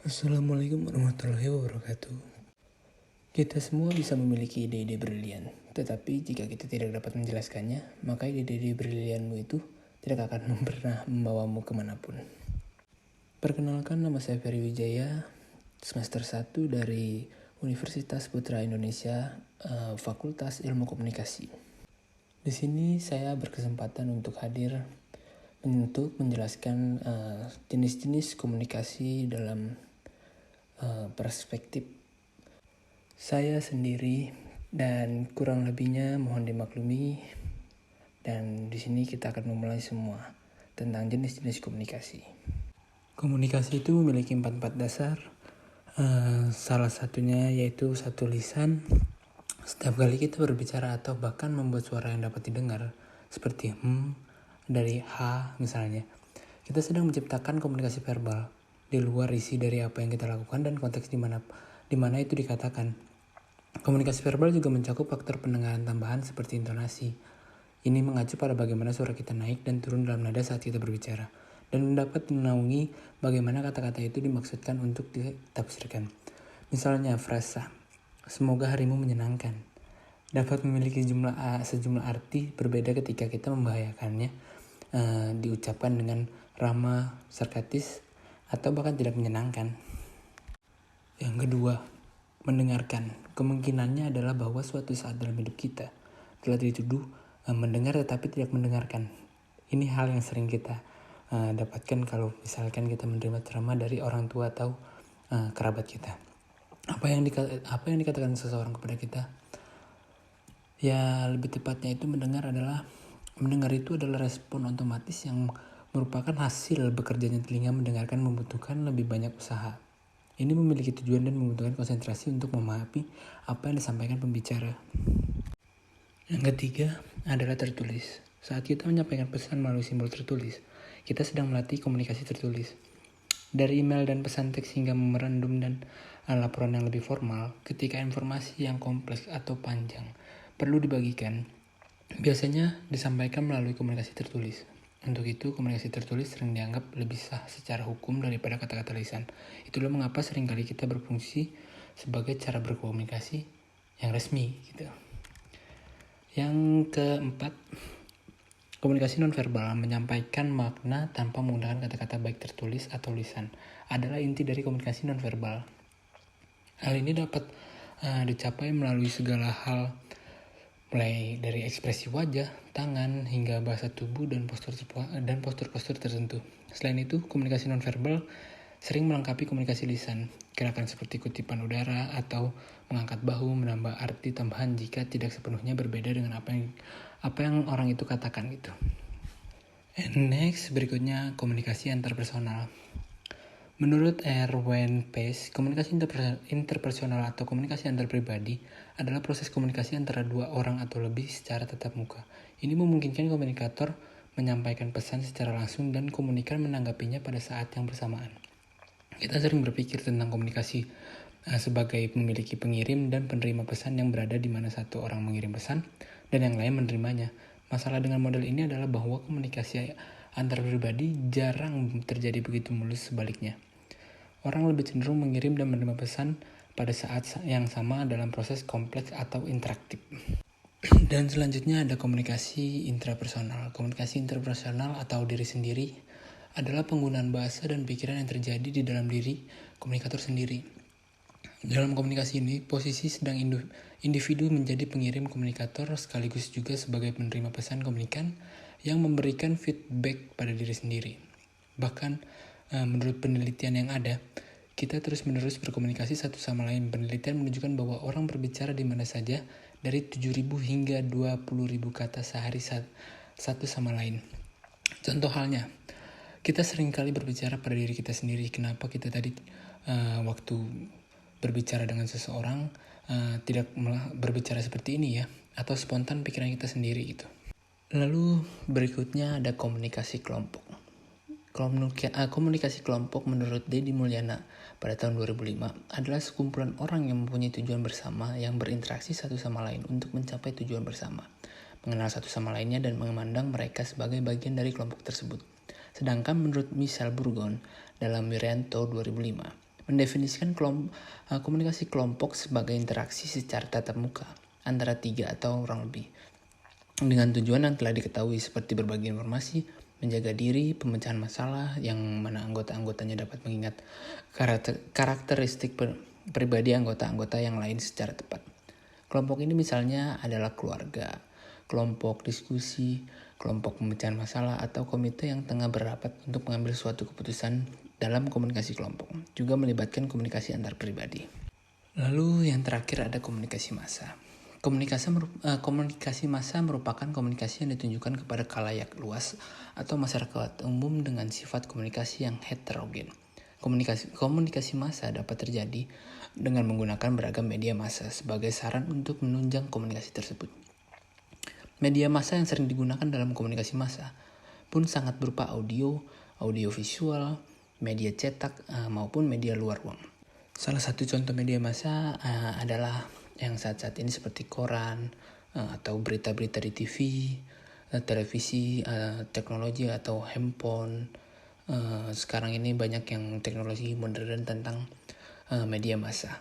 Assalamualaikum warahmatullahi wabarakatuh. Kita semua bisa memiliki ide-ide brilian, tetapi jika kita tidak dapat menjelaskannya, maka ide-ide brilianmu itu tidak akan pernah membawamu kemanapun. Perkenalkan, nama saya Ferry Wijaya, semester 1 dari Universitas Putra Indonesia, Fakultas Ilmu Komunikasi. Di sini saya berkesempatan untuk hadir untuk menjelaskan jenis-jenis komunikasi dalam perspektif saya sendiri, dan kurang lebihnya mohon dimaklumi. Dan di sini kita akan memulai semua tentang jenis-jenis komunikasi. Komunikasi itu memiliki 4 dasar. Salah satunya yaitu satu lisan. Setiap kali kita berbicara atau bahkan membuat suara yang dapat didengar, seperti dari H misalnya, kita sedang menciptakan komunikasi verbal di luar isi dari apa yang kita lakukan dan konteks di mana itu dikatakan. Komunikasi verbal juga mencakup faktor pendengaran tambahan seperti intonasi. Ini mengacu pada bagaimana suara kita naik dan turun dalam nada saat kita berbicara, dan dapat menaungi bagaimana kata-kata itu dimaksudkan untuk ditafsirkan. Misalnya frasa, "Semoga harimu menyenangkan," dapat memiliki sejumlah arti berbeda ketika kita membahayakannya diucapkan dengan ramah, sarkastis, atau bahkan tidak menyenangkan. Yang kedua, mendengarkan. Kemungkinannya adalah bahwa suatu saat dalam hidup kita telah dituduh mendengar tetapi tidak mendengarkan. Ini hal yang sering kita dapatkan kalau misalkan kita menerima ceramah dari orang tua atau kerabat kita. Apa yang dikatakan seseorang kepada kita? Ya, lebih tepatnya itu mendengar itu adalah respon otomatis yang merupakan hasil bekerjanya telinga mendengarkan membutuhkan lebih banyak usaha. Ini memiliki tujuan dan membutuhkan konsentrasi untuk memahami apa yang disampaikan pembicara. Yang ketiga adalah tertulis. Saat kita menyampaikan pesan melalui simbol tertulis, kita sedang melatih komunikasi tertulis. Dari email dan pesan teks hingga memorandum dan laporan yang lebih formal, ketika informasi yang kompleks atau panjang perlu dibagikan, biasanya disampaikan melalui komunikasi tertulis. Untuk itu, komunikasi tertulis sering dianggap lebih sah secara hukum daripada kata-kata lisan. Itulah mengapa seringkali kita berfungsi sebagai cara berkomunikasi yang resmi gitu. Yang keempat, komunikasi nonverbal, menyampaikan makna tanpa menggunakan kata-kata baik tertulis atau lisan, adalah inti dari komunikasi nonverbal. Hal ini dapat dicapai melalui segala hal, mulai dari ekspresi wajah, tangan, hingga bahasa tubuh dan postur-postur tertentu. Selain itu, komunikasi nonverbal sering melengkapi komunikasi lisan. Gerakan seperti kutipan udara atau mengangkat bahu menambah arti tambahan jika tidak sepenuhnya berbeda dengan apa yang orang itu katakan gitu. And next, berikutnya komunikasi antarpersonal. Menurut Erwin Pace, komunikasi interpersonal atau komunikasi antar pribadi adalah proses komunikasi antara dua orang atau lebih secara tatap muka. Ini memungkinkan komunikator menyampaikan pesan secara langsung dan komunikan menanggapinya pada saat yang bersamaan. Kita sering berpikir tentang komunikasi sebagai memiliki pengirim dan penerima pesan yang berada di mana satu orang mengirim pesan dan yang lain menerimanya. Masalah dengan model ini adalah bahwa komunikasi antar pribadi jarang terjadi begitu mulus sebaliknya. Orang lebih cenderung mengirim dan menerima pesan pada saat yang sama dalam proses kompleks atau interaktif. Dan selanjutnya ada komunikasi intrapersonal. Komunikasi intrapersonal atau diri sendiri adalah penggunaan bahasa dan pikiran yang terjadi di dalam diri komunikator sendiri. Dalam komunikasi ini, posisi sedang individu menjadi pengirim komunikator sekaligus juga sebagai penerima pesan komunikan yang memberikan feedback pada diri sendiri. Bahkan menurut penelitian yang ada, kita terus-menerus berkomunikasi satu sama lain. Penelitian menunjukkan bahwa orang berbicara di mana saja dari 7.000 hingga 20.000 kata sehari satu sama lain. Contoh halnya, kita seringkali berbicara pada diri kita sendiri. Kenapa kita tadi waktu berbicara dengan seseorang tidak berbicara seperti ini ya, atau spontan pikiran kita sendiri gitu. Lalu berikutnya ada komunikasi kelompok. Komunikasi kelompok menurut Deddy Mulyana pada tahun 2005 adalah sekumpulan orang yang mempunyai tujuan bersama yang berinteraksi satu sama lain untuk mencapai tujuan bersama, mengenal satu sama lainnya dan memandang mereka sebagai bagian dari kelompok tersebut. Sedangkan menurut Michel Bourgon dalam Wiranto 2005, mendefinisikan komunikasi kelompok sebagai interaksi secara tatap muka antara 3 atau orang lebih, dengan tujuan yang telah diketahui seperti berbagi informasi, menjaga diri, pemecahan masalah, yang mana anggota-anggotanya dapat mengingat karakteristik pribadi anggota-anggota yang lain secara tepat. Kelompok ini misalnya adalah keluarga, kelompok diskusi, kelompok pemecahan masalah, atau komite yang tengah berapat untuk mengambil suatu keputusan dalam komunikasi kelompok. Juga melibatkan komunikasi antar pribadi. Lalu yang terakhir ada komunikasi massa. Komunikasi massa merupakan komunikasi yang ditunjukkan kepada khalayak luas atau masyarakat umum dengan sifat komunikasi yang heterogen. Komunikasi massa dapat terjadi dengan menggunakan beragam media massa sebagai saran untuk menunjang komunikasi tersebut. Media massa yang sering digunakan dalam komunikasi massa pun sangat berupa audio visual, media cetak, maupun media luar ruang. Salah satu contoh media massa adalah yang saat-saat ini seperti koran, atau berita-berita di TV, televisi, teknologi atau handphone. Sekarang ini banyak yang teknologi modern tentang media massa.